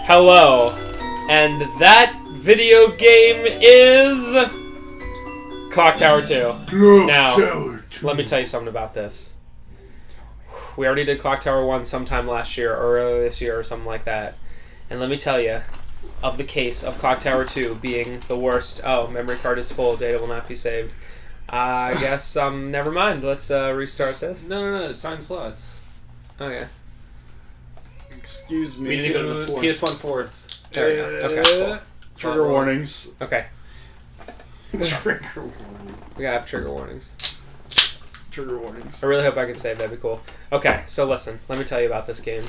Hello. And that video game is Clock Tower 2. Now, let me tell you something about this. We already did Clock Tower 1 sometime last year or earlier this year or something like that. And let me tell you, of the case of Clock Tower 2 being the worst, memory card is full, data will not be saved. I guess, never mind. Let's restart this. No. Sign slots. Okay. Excuse me. We need to go to the fourth. PS1 fourth. There we go. Okay, cool. Trigger warnings. Okay. Trigger warnings. We gotta have trigger warnings. Trigger warnings. I really hope I can save. That'd be cool. Okay, so listen. Let me tell you about this game.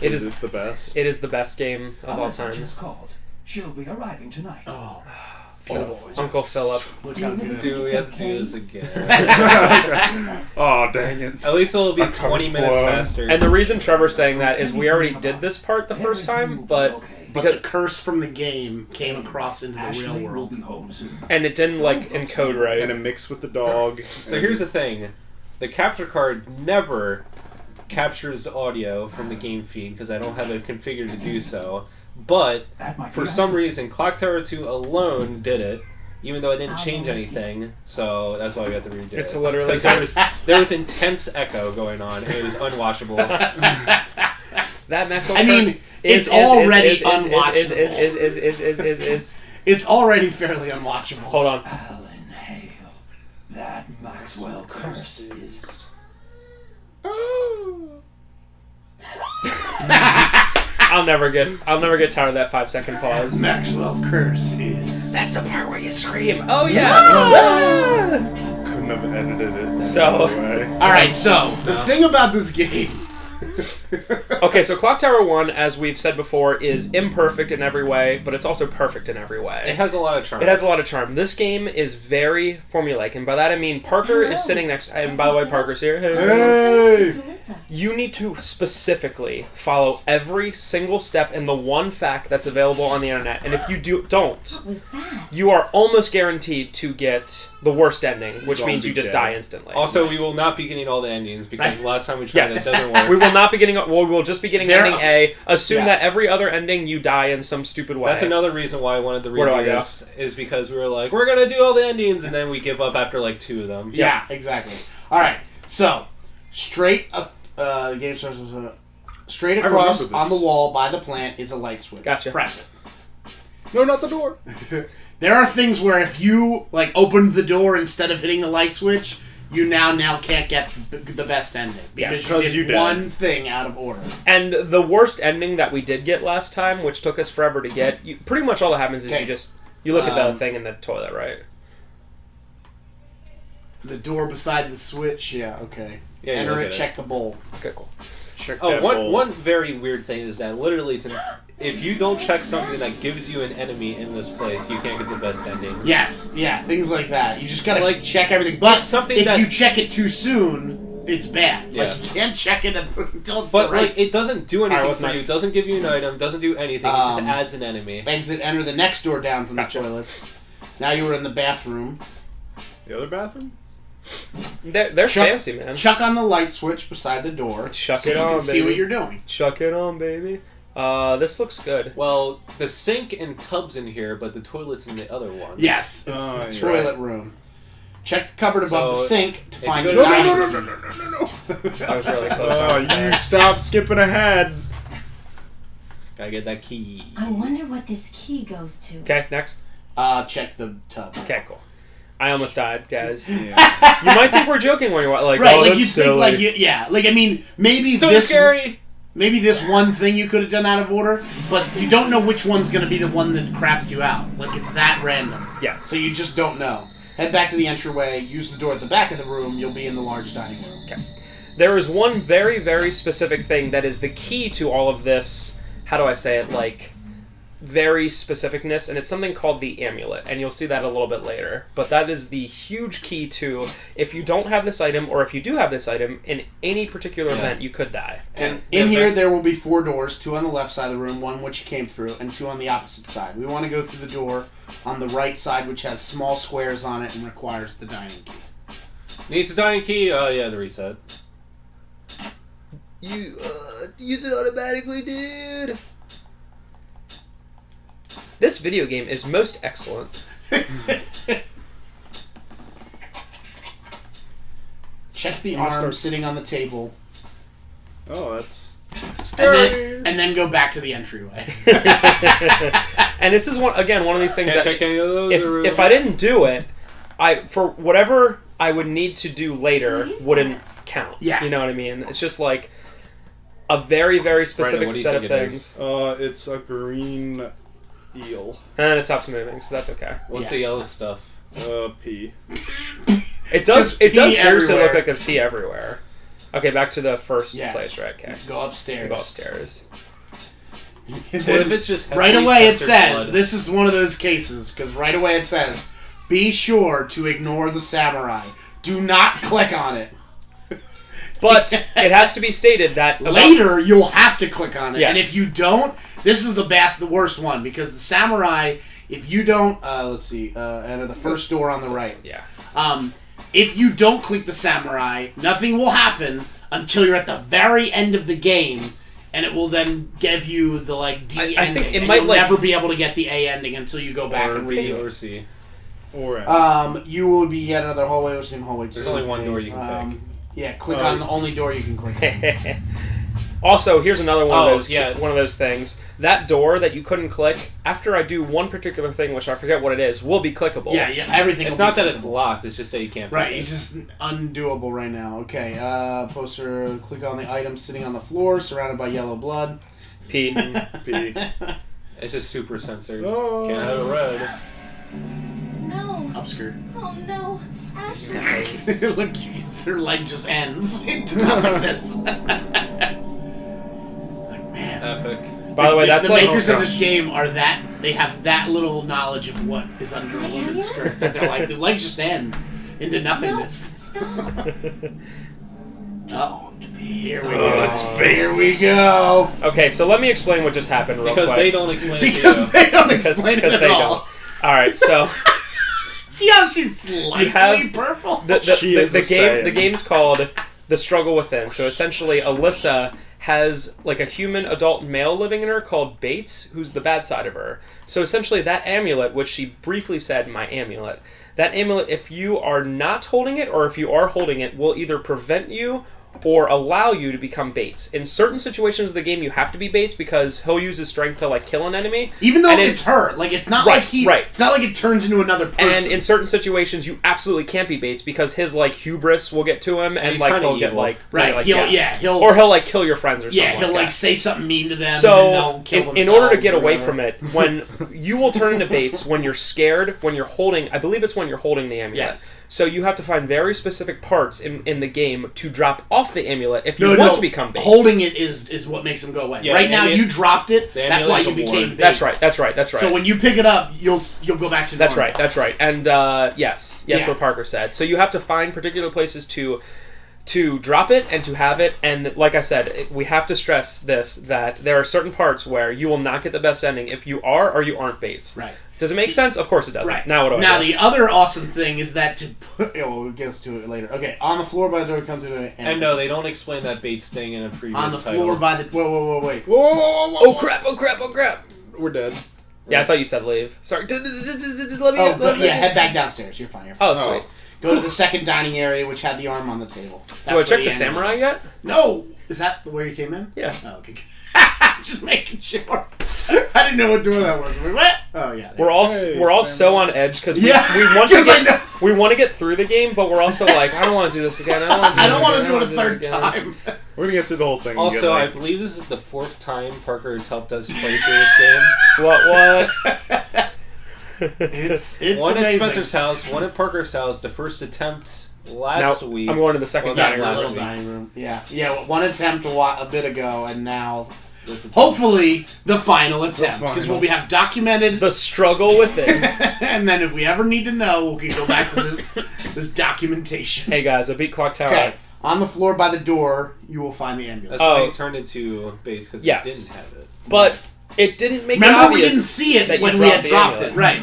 Is it the best? It is the best game of all time. Just called. She'll be arriving tonight. Uncle Philip. Look how good. Do we have to do this again? Oh, dang it. At least it'll be That 20 cover's minutes blown. faster. And the reason Trevor's saying that is we already did this part the first time, but the curse from the game came across into the real Ashley will world. be home soon. and it didn't encode right. And a mix with the dog. So here's the thing. The capture card never captures the audio from the game feed because I don't have it configured to do so. But for some reason, Clock Tower 2 alone did it, even though it didn't change anything. So that's why we have to redo it. It's literally there was intense echo going on, and it was unwatchable. that Maxwell. I mean, it's already unwatchable. Is. It's already fairly unwatchable. Hold on. Alan Hale. That Maxwell curse is... I'll never get tired of that 5-second pause. Maxwell curse is... That's the part where you scream. Oh yeah. Couldn't have edited it. So- Alright, so, the thing about this game... Okay, so Clock Tower 1, as we've said before, is imperfect in every way, but it's also perfect in every way. It has a lot of charm. It has a lot of charm. This game is very formulaic, and by that I mean Parker is sitting next... And by the way, Parker's here. Hey! You need to specifically follow every single step in the one fact that's available on the internet, and if you don't, What was that? you are almost guaranteed to get the worst ending, which Don't means be you just dead. die instantly. Also, we will not be getting all the endings because Right. last time we tried Yes. it doesn't work. We will not be getting... Well, we'll just be getting There- ending A. Assume Yeah. that every other ending you die in some stupid way. That's another reason why I wanted to Where do I redo go? this, is because we were like, we're going to do all the endings, and then we give up after like 2 of them. Yeah, exactly. Alright, so, straight up... game starts with straight I remember across this. on the wall by the plant is a light switch. Gotcha. Press it. No, not the door. There are things where if you opened the door instead of hitting the light switch, you now can't get the best ending because because you you did died. one thing out of order. And the worst ending that we did get last time, which took us forever to get, pretty much all that happens is Okay. you look at the thing in the toilet, right? The door beside the switch, yeah, okay. Yeah, you Enter look it, at it. check the bowl. Okay, cool. Check Oh, that one bowl. one very weird thing is that literally, if you don't check something that gives you an enemy in this place, you can't get the best ending. Yes, yeah, things like that. You just gotta Like, check everything. But it's something if that- you check it too soon, it's bad. Yeah. You can't check it until it's But the right. it doesn't do anything what's for you. next? It doesn't give you an item. Doesn't do anything. It just Um, adds an enemy. Exit, enter the next door down from Gotcha. the toilets. Now you were in the bathroom. The other bathroom? They're Chuck- fancy, man. Chuck on the light switch beside the door. Chuck so it you on, can see baby. what you're doing. Chuck it on, baby. This looks good. Well, the sink and tub's in here, but the toilet's in the other one. Yes, it's Oh, the you're toilet room. Check the cupboard above So, the sink to if find you the go to- dining No. That was really close. Oh, you stop skipping ahead. Gotta get that key. I wonder what this key goes to. Okay, next. Check the tub. Okay, cool. I almost died, guys. Yeah. You might think we're joking when you're like, Right, oh, like that's you silly. think I mean, maybe So this scary! maybe this one thing you could have done out of order, but you don't know which one's gonna be the one that craps you out. Like it's that random. Yes. So you just don't know. Head back to the entryway, use the door at the back of the room, you'll be in the large dining room. There is one very, very specific thing that is the key to all of this, how do I say it, very specificness, and it's something called the amulet, and you'll see that a little bit later. But that is the huge key to, if you don't have this item, or if you do have this item, in any particular event, you could die. And in here, there will be 4 doors, 2 on the left side of the room, 1 which you came through, and 2 on the opposite side. We want to go through the door on the right side, which has small squares on it and requires the dining key. Needs a dining key? Oh, yeah, the reset. You, use it automatically, dude! This video game is most excellent. Check the I'm gonna arm start- sitting on the table, Oh, that's scary. and then go back to the entryway. And this is one of these things Can't that check any of those. if I didn't do it, for whatever I would need to do later What is wouldn't that? count. Yeah. You know what I mean? It's just like a very, very specific what do you set of think it things. It's a green eel. And then it stops moving, so that's okay. What's Yeah. the yellow stuff? Pee. It does Just it does pee seriously look everywhere. like there's pee everywhere. Okay, back to the first Yes. place, right? Okay. Go upstairs. Go upstairs. And What then if it's just right heavily away it censored says, blood? this is one of those cases, because right away it says, be sure to ignore the samurai. Do not click on it. But it has to be stated that Later, you'll have to click on it. Yes. And if you don't, this is the worst one, because the samurai, if you don't, let's see, enter the first door on the right. Yeah. If you don't click the samurai, nothing will happen until you're at the very end of the game, and it will then give you the D I think ending. it and might, you'll like- never be able to get the A ending until you go back Or and B read or it. C. Or You will be at another hallway, which is in hallway 2. There's only one door you can pick. Yeah, click on the only door you can click on. Also, here's another one of Oh, those yeah. one of those things. That door that you couldn't click, after I do one particular thing, which I forget what it is, will be clickable. Yeah, everything. It's will not be that it's clickable. locked. It's just that you can't. Right, pick it's it. just undoable right now. Okay, poster, click on the item sitting on the floor, surrounded by yellow blood. P. pee. It's just super censored. Oh. Can't have it red. No. Upskirt. Oh no. Ashley. Look, her leg just ends into nothingness. Like, man. Epic. By the way, that's the like makers of this game are they have that little knowledge of what is under a woman's skirt that they're like, the legs just end into nothingness. Stop. Oh, here we Oh, go. it's Here we Bates. go. Okay, so let me explain what just happened real Because quick. they don't explain it to Because you. they don't Because explain it they at all. don't. All right, so See how she's slightly have purple? She is a the game Saiyan. the game's called The Struggle Within. So essentially, Alyssa has like a human adult male living in her called Bates, who's the bad side of her. So essentially, that amulet, which she briefly said, my amulet, that amulet, if you are not holding it or if you are holding it, will either prevent you or allow you to become Bates. In certain situations of the game, you have to be Bates because he'll use his strength to like kill an enemy. Even though And it's her, like it's not Right, like he, right. it's not like it turns into another person. And in certain situations, you absolutely can't be Bates because his like hubris will get to him, and he's like kinda he'll get evil. like right, like, he'll or he'll like kill your friends or something. yeah, he'll like like that. say something mean to them. and then So, they'll kill in order to themselves get or away whatever. from it, when you will turn into Bates when you're scared, when you're holding, I believe it's when you're holding the amulet. Yes. So you have to find very specific parts in the game to drop off the amulet if you want to become Bates. Holding it is what makes him go away. Yeah, right the now, amulet- you dropped it. the That's why amulet's you a became ward. Bates. That's right. So when you pick it up, you'll go back to That's normal. right. That's right. And yes, Yeah. what Parker said. So you have to find particular places to drop it and to have it. And like I said, we have to stress this, that there are certain parts where you will not get the best ending if you are or you aren't Bates. Right. Does it make sense? Of course it doesn't. Right. Now what do I Now do? the other awesome thing is that to put. Oh, we'll get to it later. Okay, on the floor by the door comes to an And no, they don't explain that Bates thing in a previous on the title. floor by the. Whoa, wait. Whoa, whoa, whoa, whoa. Oh crap, oh crap, oh crap. We're dead. Yeah, I thought you said leave. Sorry. Let me Oh, head back downstairs. You're fine. Oh, sweet. Go to the second dining area, which had the arm on the table. That's Do I where check the ending samurai was. yet? No! Is that where you came in? Yeah. Oh, okay. Just making sure. I didn't know what door that was. Wait, what? Oh, yeah. We're all Hey, we're all so samurai. on edge because Yeah, we want to 'cause I know. get we want to get through the game, but we're also like, I don't want to do this again. I don't want to do it a again. third time. We're gonna get through the whole thing. and Also, get, I like, believe this is the 4th time Parker has helped us play through this game. What? It's One at amazing. Spenser's house, one at Parker's house. The first attempt last Now, week. I'm going to the second Well, dining not room. last Little week. dining room. Yeah. One attempt a bit ago, and now This attempt. hopefully the final attempt, because final. we have documented. The struggle within. And then if we ever need to know, we can go back to this documentation. Hey guys, I beat Clock Tower. Okay. On the floor by the door, you will find the ambulance. That's why Oh. he turned into Bates because Yes. he didn't have it. But it didn't make it Remember, obvious. we didn't see it that you when we dropped had the dropped amulet. it. Right.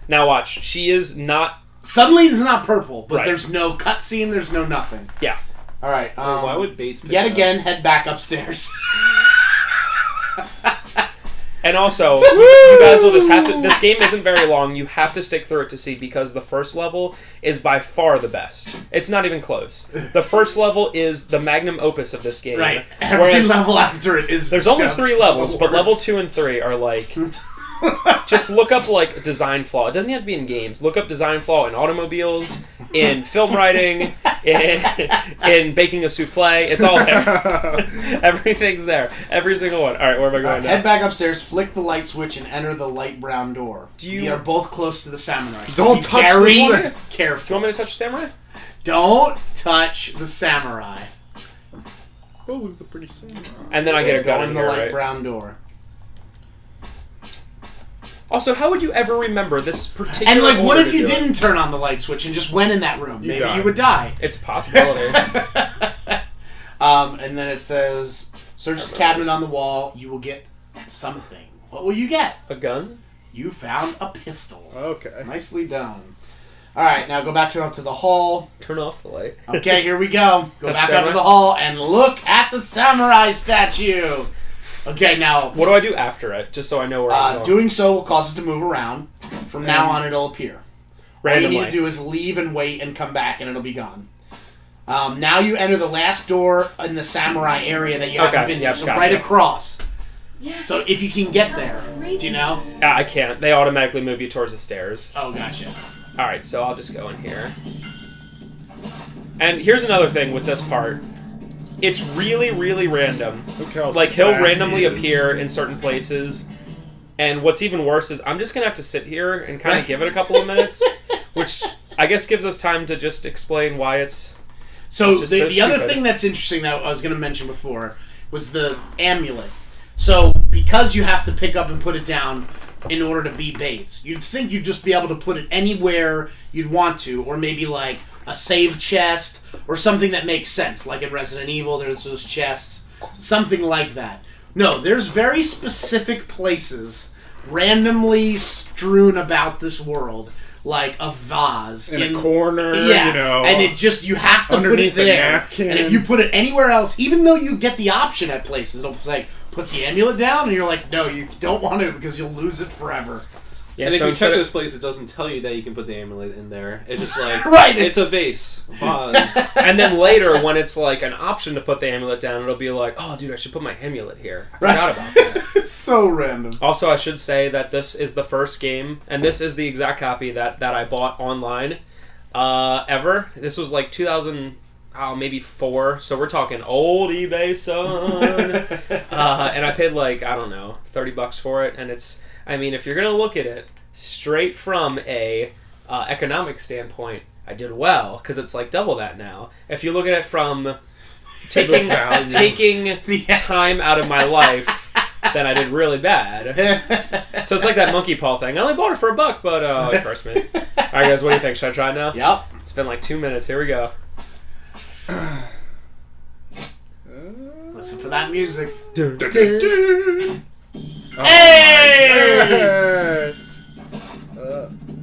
Now watch. She is not. Suddenly it's not purple, but Right. there's no cutscene, there's no nothing. Yeah. All right. Why would Bates pick Yet it up? again, head back upstairs. And also, you guys will just have to... This game isn't very long. You have to stick through it to see, because the first level is by far the best. It's not even close. The first level is the magnum opus of this game. Right. Every level after it is... There's only 3 levels, but level 2 and 3 are like... Just look up, like, design flaw. It doesn't have to be in games. Look up design flaw in automobiles, in film writing, in baking a souffle. It's all there. Everything's there. Every single one. All right, where am I going now? Head back upstairs, flick the light switch, and enter the light brown door. We are both close to the samurai. Don't touch the careful. Do you want me to touch the samurai? Don't touch the samurai. Oh, the pretty samurai. And then I get a gun Go in in the here, light right? brown door. Also, how would you ever remember this particular And, like, what order if to you do it? didn't turn on the light switch and just went in that room? Maybe you would die. It's a possibility. And then it says, search the cabinet on the wall. You will get something. What will you get? A gun? You found a pistol. Okay. Nicely done. All right, now go back up to the hall. Turn off the light. Okay, here we go. Go Touch back up samurai? to the hall and look at the samurai statue. Okay, now... What do I do after it, just so I know where I'm going? Doing so will cause it to move around. From now on, it'll appear. Randomly. All you need to do is leave and wait and come back, and it'll be gone. Now you enter the last door in the samurai area that you haven't been to, yep, so gotcha. right across. Yeah. So if you can get there, do you know? I can't. They automatically move you towards the stairs. Oh, gotcha. Alright, so I'll just go in here. And here's another thing with this part. It's really, really random. Look how Like, he'll fast randomly he is. appear in certain places. And what's even worse is I'm just going to have to sit here and kind of give it a couple of minutes. Which I guess gives us time to just explain why it's... So Just the so other stupid. thing that's interesting that I was going to mention before was the amulet. So because you have to pick up and put it down in order to be base, you'd think you'd just be able to put it anywhere you'd want to, or maybe like a save chest or something that makes sense. Like in Resident Evil, there's those chests, something like that. No, there's very specific places randomly strewn about this world, like a vase in a corner, yeah, you know, and it just, you have to put it underneath a there. napkin. And if you put it anywhere else, even though you get the option at places, it'll say, put the amulet down, and you're like, no, you don't want to because you'll lose it forever. Yeah, And if so you instead check of- this place, it doesn't tell you that you can put the amulet in there. It's just like, Right. it's a vase. Vase. And then later, when it's like an option to put the amulet down, it'll be like, oh, dude, I should put my amulet here. I forgot about that. It's so random. Also, I should say that this is the first game, and this is the exact copy that I bought online ever. This was like 2000, maybe 4, so we're talking old eBay, son. And I paid like, I don't know, $30 for it, and it's, I mean, if you're going to look at it straight from a economic standpoint, I did well, because it's like double that now. If you look at it from taking time out of my life, then I did really bad. So it's like that monkey paw thing. I only bought it for $1, but it cursed me. Alright guys, what do you think? Should I try now? Yep. It's been like 2 minutes. Here we go. Listen for that music. Hey!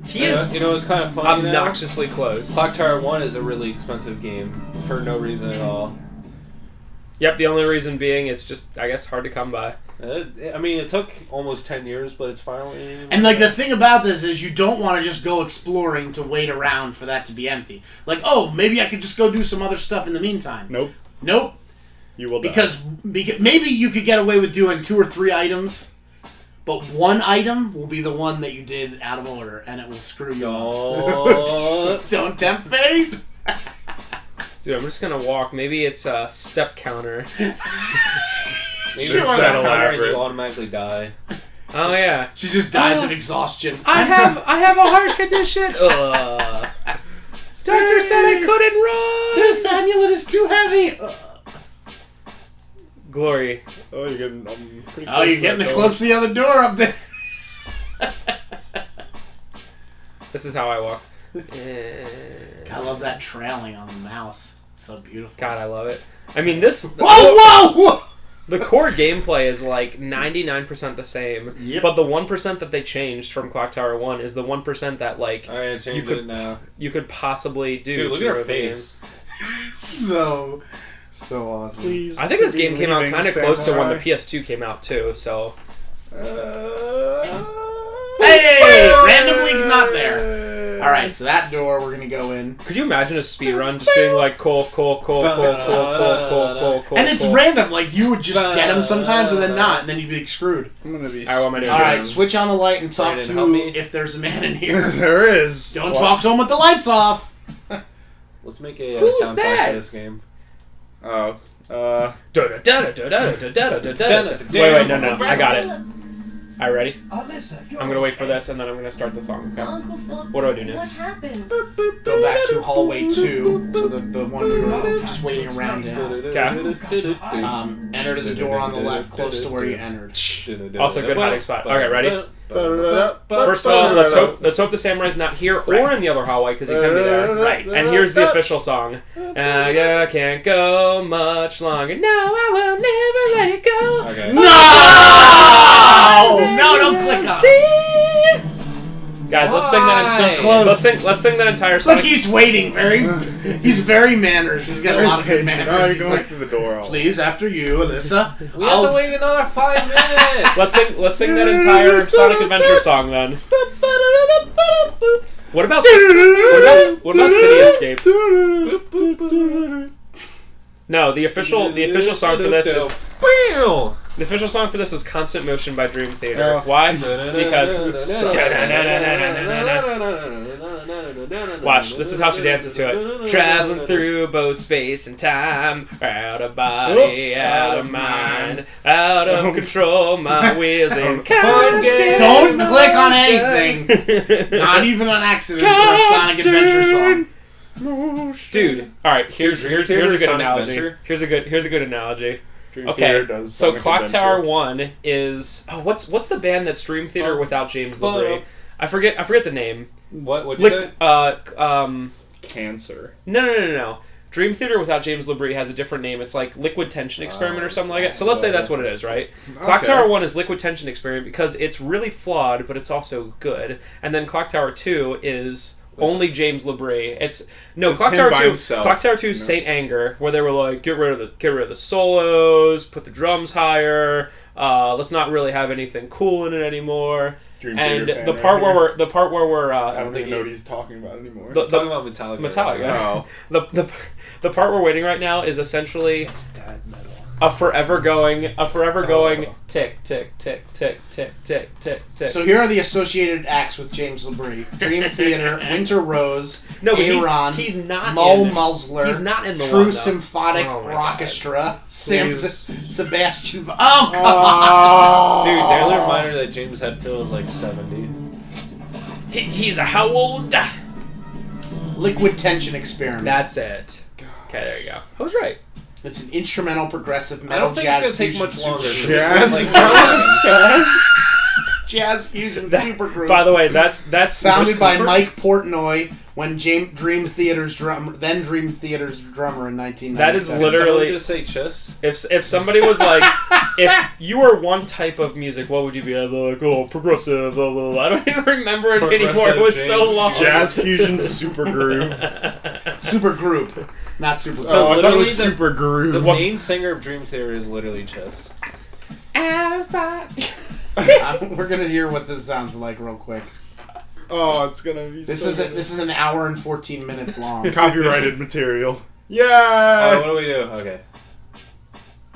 He is You know, it's kind of funny now? obnoxiously close. Clock Tower 1 is a really expensive game for no reason at all. Yep, the only reason being it's just, I guess, hard to come by. I mean, it took almost 10 years, but it's finally... And like the thing about this is you don't want to just go exploring to wait around for that to be empty. Like, oh, maybe I could just go do some other stuff in the meantime. Nope. You will die. Because maybe you could get away with doing 2 or 3 items, but one item will be the one that you did out of order, and it will screw you up. Don't tempt fate. Dude, I'm just gonna walk. Maybe it's a step counter. Maybe Sure, it's that that elaborate. you automatically die. Oh yeah. She just dies of exhaustion. I have a heart condition. Ugh. Doctor said I couldn't run. This amulet is too heavy. Glory. Oh, you're getting pretty close. Oh, you're getting close to the other door up there. This is how I walk. I love that trailing on the mouse. It's so beautiful. God, I love it. I mean, this... Whoa! The core gameplay is like 99% the same, Yep. but the 1% that they changed from Clock Tower 1 is the 1% that like Alright, change it now. you could possibly do. Dude, look to at her the game. face. So awesome. Please. I think this game came out kind of close to when the Samurai. PS2 came out too, so Hey! Randomly not there. Alright, so that door we're gonna go in. Could you imagine a speedrun just being like, cool. And it's random, like you would just get him sometimes and then not, and then you'd be screwed. I'm gonna be. Alright, switch on the light and talk Brandon, help me. to if there's a man in here. There is. Don't talk to him with the lights off! Let's make a Who's soundtrack that? for this game. Oh. Wait, no, I got it. Alright, ready? Alyssa, you're I'm gonna wait for okay. this, and then I'm gonna start the song, okay? Uncle Philip, What do I do now? what happened? Go back to hallway 2, so the one we were just waiting around in. Enter the door on the left, close to where you entered. Also, good hiding spot. Okay, ready? First of all, let's hope the samurai's not here or in the other hallway, because he can be there. Right. And here's the official song. I can't go much longer. No, I will never let it go. Okay. No, don't click on it. Guys, let's sing that. So close. Let's sing that entire Look, song. he's waiting. He's very manners. He's got a lot of good manners. No, He's you're going like, through the door. please, after you, Alyssa. We have to wait another 5 minutes. Let's sing that entire Sonic Adventure song then. What about City Escape? No, the official song for this is the official song for this is Constant Motion by Dream Theater. Why? Because watch, this is how she dances to it. Traveling through both space and time, out of body, out of mind, out of control, my wheels in constant. Don't click on anything. Not even on accident for a Sonic Adventure song. Dude, all right. Here's a good Sonic analogy. Adventure? Here's a good analogy. Dream Okay, Theater does so Sonic Clock Adventure. Tower 1 is what's the band that's Dream Theater without James LeBrie? I forget the name. What'd you say? Cancer. No. Dream Theater without James LeBrie has a different name. It's like Liquid Tension Experiment or something like that. So let's say that's what it is, right? Clock Tower 1 is Liquid Tension Experiment because it's really flawed, but it's also good. And then Clock Tower 2 is only James LeBrie. Clock him Tower by 2. himself. Clock Tower 2 is Saint Anger, where they were like, get rid of the solos, put the drums higher. Let's not really have anything cool in it anymore. Dream And Theater the fan part right where here. we're I don't even know what he's talking about anymore. The- Let's talk about Metallica. Metallica. The part we're waiting right now is essentially It's that metal. a forever going tick tick tick tick tick tick tick tick. So here are the associated acts with James LeBrie: Dream Theater, Winter Rose, No, but Aaron, he's not Mo in- Muslor. he's not in the True one, though. Symphonic Oh my God. Orchestra. Please. Sebastian. Oh come on! Dude, daily reminder that James Hetfield is like 70. He's a how old? Liquid Tension Experiment. That's it. Okay, there you go. I was right. It's an instrumental progressive I metal don't think jazz it's gonna take fusion much longer. super- Jazz. jazz fusion supergroup. By the way, that's Founded by Mike Portnoy when Dream Theater's drummer in 1990. That is Did literally- someone just say Chiss? If somebody was like, if you were one type of music, what would you be? I'd be like, oh, progressive. Blah, blah, blah. I don't even remember it anymore. It was so James. long. Jazz Fusion Super Groove. Supergroup, not super. So Oh, I thought it was literally Super The Groove. main singer of Dream Theater is literally Chiss. We're gonna hear what this sounds like real quick. Oh, it's gonna be. This so is good. this is an hour and 14 minutes long. Copyrighted material. Oh, Yeah. what do we do? Okay.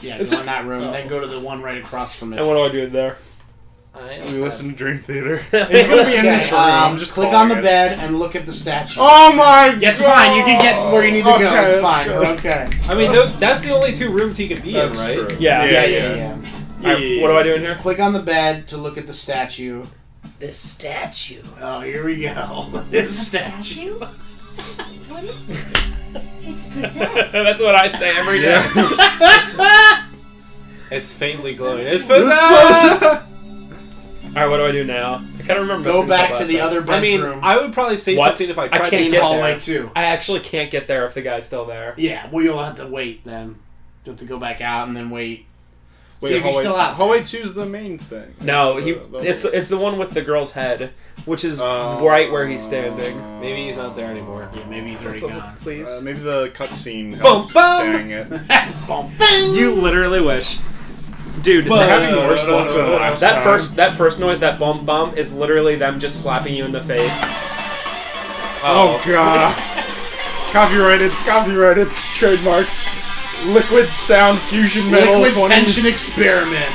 Yeah, It's go a- in that room, oh. then go to the one right across from it. And what do I do there? We listen to Dream Theater. He's gonna be in this room. I'm just click calling on the it. bed and look at the statue. Oh my god! It's fine. You can get where you need to go. Okay, It's fine. let's We're go. okay. I mean, that's the only 2 rooms he can be That's in, right? true. Yeah. Yeah. All right, what do I do in here? Click on the bed to look at the statue. This statue. Oh, here we go. This statue. What is this? It's possessed. That's what I say every day. Yeah. It's faintly glowing. It's It's possessed! All right, what do I do now? I kind of remember. Go missing back stuff to last the time. other I mean, bedroom. I would probably say What? something if I I tried can't to get hallway there. 2. I actually can't get there if the guy's still there. Yeah, well, you'll have to wait then. You have to go back out and then wait. Wait, See if he's hallway- still out. Hallway 2's the main thing. No, The- it's the one with the girl's head, which is Oh. right where he's standing. Maybe he's not there anymore. Yeah, maybe he's already gone. Please. Maybe the cutscene Bum, helps. bum. Dang it. Boom. You literally wish. Dude, We're having worse luck than last that time. first noise, that bump bump, is literally them just slapping you in the face. Oh god. Copyrighted, trademarked. Liquid Sound Fusion Metal Liquid 20. tension experiment.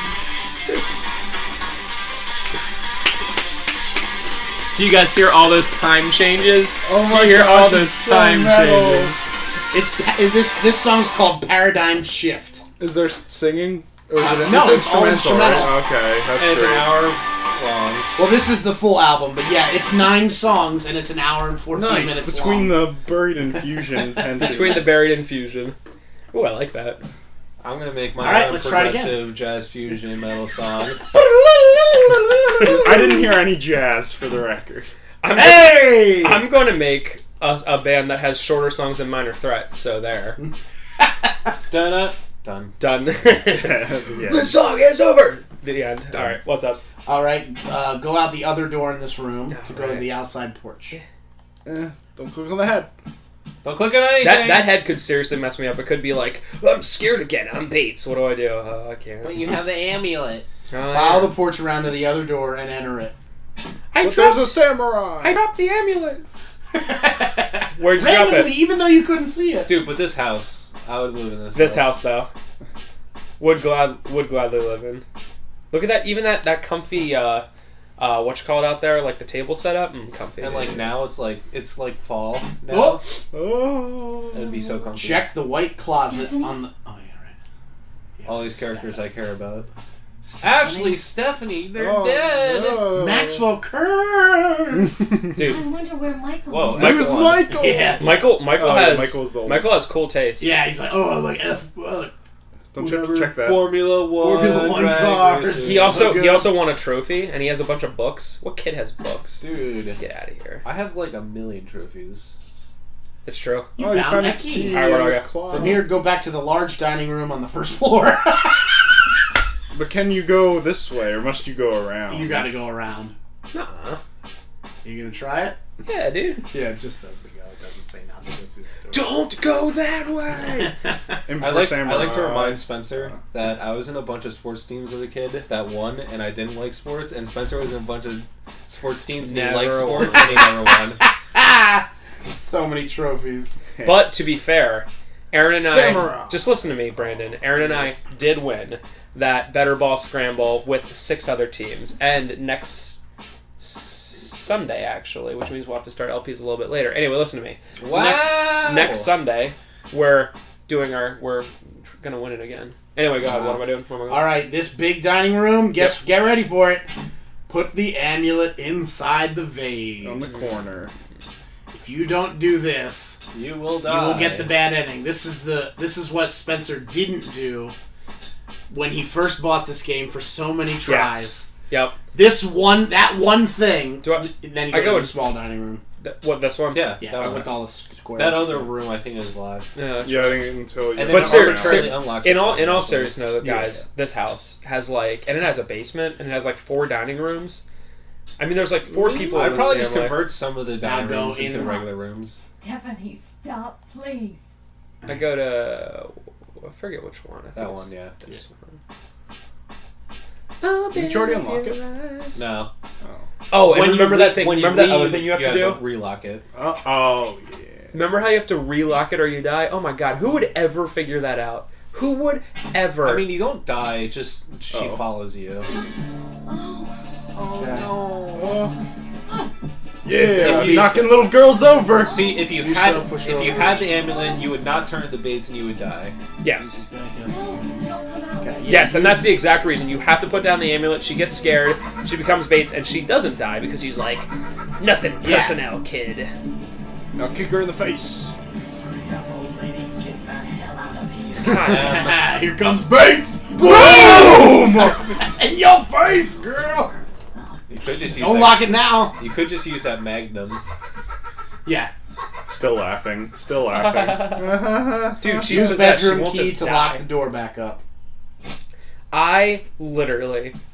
Do you guys hear all those time changes? Oh my Do you hear gosh, all it's those so time metal. changes? This song's called Paradigm Shift. Is there singing? Or is it no, it's it's all instrumental. Right? Okay, that's And it's great. an hour long. Well, this is the full album, but yeah, it's 9 songs and it's an hour and 14 Nice, minutes between long. the buried infusion tension. Between the buried infusion. Ooh, I like that. I'm gonna make my Alright, own let's try it again. progressive jazz fusion metal songs. I didn't hear any jazz for the record. Hey! I'm going to make a band that has shorter songs than Minor Threat, so there. Done. Done. Yeah. song is over! The end. Alright, what's up? Alright, go out the other door in this room to go to Alright. the outside porch. Don't click on the head. Don't click on anything. That head could seriously mess me up. It could be like, I'm scared again, I'm Bates, what do I do? I can't. But you have the amulet. Oh, Follow yeah. the porch around to the other door and enter it. I But there's a dropped, samurai! I dropped the amulet! Where'd you drop Randomly, it? even though you couldn't see it. Dude, but this house, I would live in this. This house, though. Would gladly live in. Look at that, even that comfy, what you call it out there, like the table setup? Comfy. And like now, it's like fall now. Oh, Oh. It'd be so comfy. check the white closet Stephanie? on the... Oh, yeah, right. Yeah, All these characters I care about. Stephanie? Ashley, Stephanie, they're Oh, dead. no. Maxwell curse! Dude, I wonder where Michael Whoa, is. Who's Michael. Michael? Yeah. Michael Oh, yeah, has Michael's the old Michael has cool taste. Yeah, he's like, oh, like F... Don't Whatever. check that. Formula One. Formula One drag cars. races. He also So he good. also won a trophy, and he has a bunch of books. What kid has books? Dude, Get out of here. I have like 1,000,000 trophies. It's true. You Oh, found a a key. key Alright, where do I in the go? closet. From here, go back to the large dining room on the first floor. But can you go this way, or must you go around? You gotta go around. Nuh You gonna try it? Yeah, dude. Yeah, it just says to go. It doesn't say not to go to the store. Don't go that way. And I for like samurai. to remind Spencer that I was in a bunch of sports teams as a kid that won, and I didn't like sports, and Spencer was in a bunch of sports teams and he Never liked won. sports and he never won. So many trophies. But to be fair, Aaron and Samurai. I just listen to me, Brandon. Aaron and I did win that Better Ball Scramble with 6 other teams, and next Sunday actually, which means we'll have to start LPs a little bit later. Anyway, listen to me. Wow! Next Sunday, we're gonna win it again. Anyway, go ahead. What am I doing? Where am I going? All right, this big dining room. Get ready for it. Put the amulet inside the vase. On the corner. If you don't do this, You will you die. will get the bad ending. This is what Spencer didn't do when he first bought this game for so many tries. Yep. That one thing. Do I? Then you I go go to in- the small dining room. What, this one? Yeah, Yeah, that, with all the squares. that other room I think is live. Yeah. Yeah, I think until you And But then ser- arbitrarily ser- unlocks In something. all seriousness, though, guys, this house has and it has a basement, and it has 4 dining rooms. I mean, there's 4 people in I'd this probably just family. convert some of the dining Now go rooms into in. regular rooms. Stephanie, stop, please. I go to... I forget which one. I think That it's one, yeah. This one. Did you already unlock it? No. Oh, and When remember you that leave- thing? when you Remember that other leave, thing you have to do? relock it. Oh, yeah. Remember how you have to relock it or you die? Oh my god, who would ever figure that out? Who would ever? I mean, you don't die, just she Uh-oh. follows you. Yeah, If you- knocking little girls over. See, if you Do had so, push her if you over. had the amulet, you would not turn into Bates and you would die. yes. No, don't come out. Okay, yeah, Yes, and that's the exact reason. You have to put down the amulet. She gets scared. She becomes Bates, and she doesn't die because she's like, nothing personnel, kid. Now kick her in the face. Hurry up, old lady. Get the hell out of here. God. Here comes Bates. Boom! In your face, girl. You could just use Don't that, lock it now. You could just use that Magnum. Yeah. Still laughing. Still laughing. Dude, she's Use possessed. She bedroom won't key just to die. lock the door back up. I'm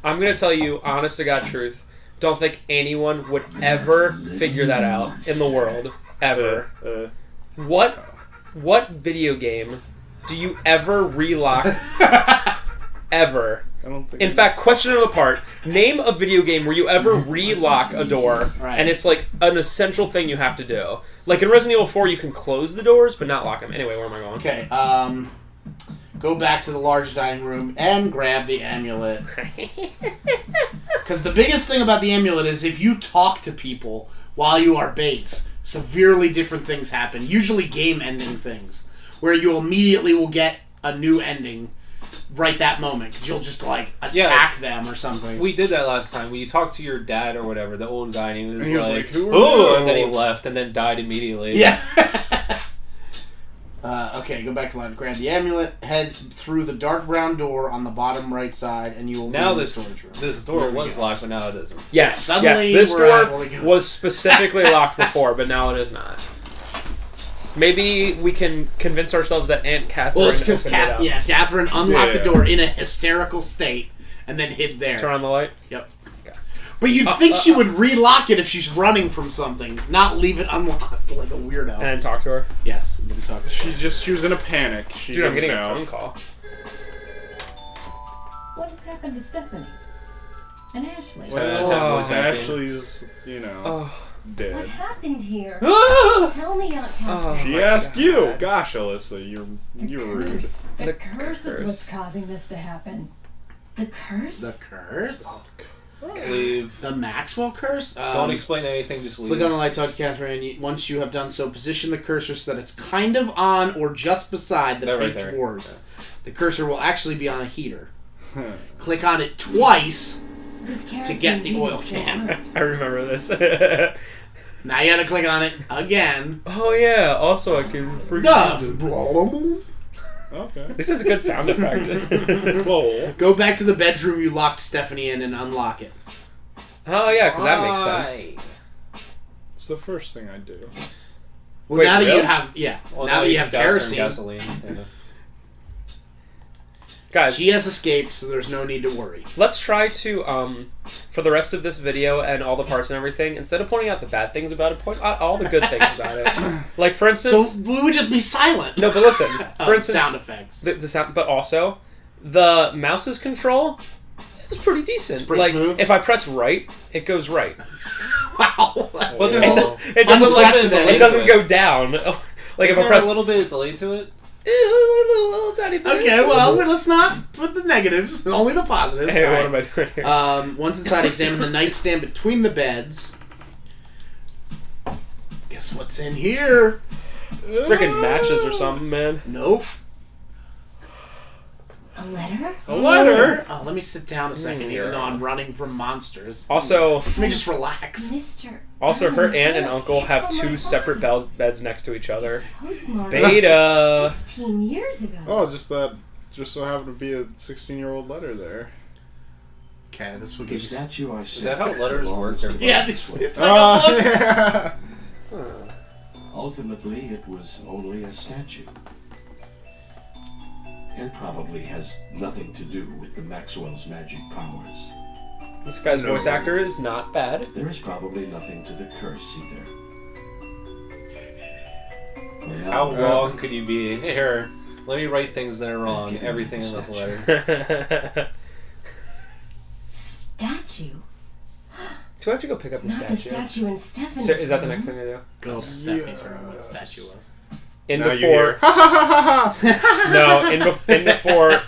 gonna tell you, honest to God truth, don't think anyone would ever figure that out in the world. Ever. What video game do you ever relock ever I don't think. In fact, question of the part: name a video game where you ever relock a door, Right. and it's like an essential thing you have to do. Like in Resident Evil 4, you can close the doors but not lock them. Anyway, where am I going? Okay, go back to the large dining room and grab the amulet. Because the biggest thing about the amulet is if you talk to people while you are Bates, severely different things happen. Usually game-ending things, where you immediately will get a new ending right that moment, because you'll just, like, attack them or something. We did that last time. When you talked to your dad or whatever, the old guy, and he was, like, "Who are "Oh," you?" and then he left, and then died immediately. Yeah. Okay, go back to line. Grab the amulet, head through the dark brown door on the bottom right side, and you will Now be in the this storage room. this door There we was go. locked, but now it isn't. Yes, Suddenly yes. This we're door able to go. was specifically locked before, but now it is not. Maybe we can convince ourselves that Aunt Catherine Well, it's because opened it up. Catherine unlocked the Yeah. door in a hysterical state and then hid there. Turn on the light. Yep. But you'd think she would relock it if she's running from something, not leave it unlocked like a weirdo. And then talk to her. Yes, and then talk to her. She was in a panic. She Dude, I'm didn't getting know. a phone call. What has happened to Stephanie? And Ashley? What Oh, that voice acting? Ashley's, Oh. What dead. happened here? Ah! Tell me, Aunt Oh. Catherine. She my asked God. you. Gosh, Alyssa, you're The rude. curse. The The curse is what's curse. causing this to happen. The curse? The curse? Leave. The Maxwell curse? Don't explain anything, just leave. Click on the light, talk to Catherine, and once you have done so, position the cursor so that it's kind of on or just beside the That right pink there. dwarves. The cursor will actually be on a heater. Click on it twice. This To get the kerosene oil is can. yours. I remember this. Now you gotta click on it again. Oh yeah. Also, I can freak. Duh. Okay. This is a good sound effect. Whoa. Go back to the bedroom you locked Stephanie in and unlock it. Oh yeah, because that makes sense. It's the first thing I do. Well, Wait, now that really? you have, Well, now that you have douse her in kerosene, gasoline. Yeah. Guys, she has escaped, so there's no need to worry. let's try to for the rest of this video and all the parts and everything, instead of pointing out the bad things about it, point out all the good things about it. Like for So instance, we would just be silent. no, but listen. For instance, sound effects. the sound, but also the mouse's control is pretty decent. It's pretty like smooth. if I press right, it goes right. Wow. That's Well, It, there's so- it doesn't like Unprecedented. it doesn't go down. Like if I Isn't there press a little bit of delay to it? a little tiny bit. Okay, well, let's not put the negatives, only the positives. Hey, All what right. am I doing here? Once inside, examine the nightstand between the beds. Guess what's in here? Freaking matches or something, man. Nope. A letter? A letter? Oh, let me sit down a second, Here. even though I'm running from monsters. Also, Let me just relax. Mister. her aunt and uncle have two separate beds next to each other. Postmark. Beta. 16 years ago. Oh, just so happened to be a 16-year-old letter there. Okay, this will The give you. statue I Is that how letters work? Everybody? Yeah, it's like a book. Yeah. Ultimately, it was only a statue. And probably has nothing to do with the Maxwell's magic powers. This guy's voice actor is not bad. There is probably nothing to the curse either. For now, How wrong could you be? Here, let me write things that are wrong. Everything in this letter. Statue? Do I have to go pick up the Not the statue? statue in Stephanie's So, is that the room. next thing I do? Go up to Stephanie's room where the statue was. In Now you before. hear, ha ha ha ha ha. No, in before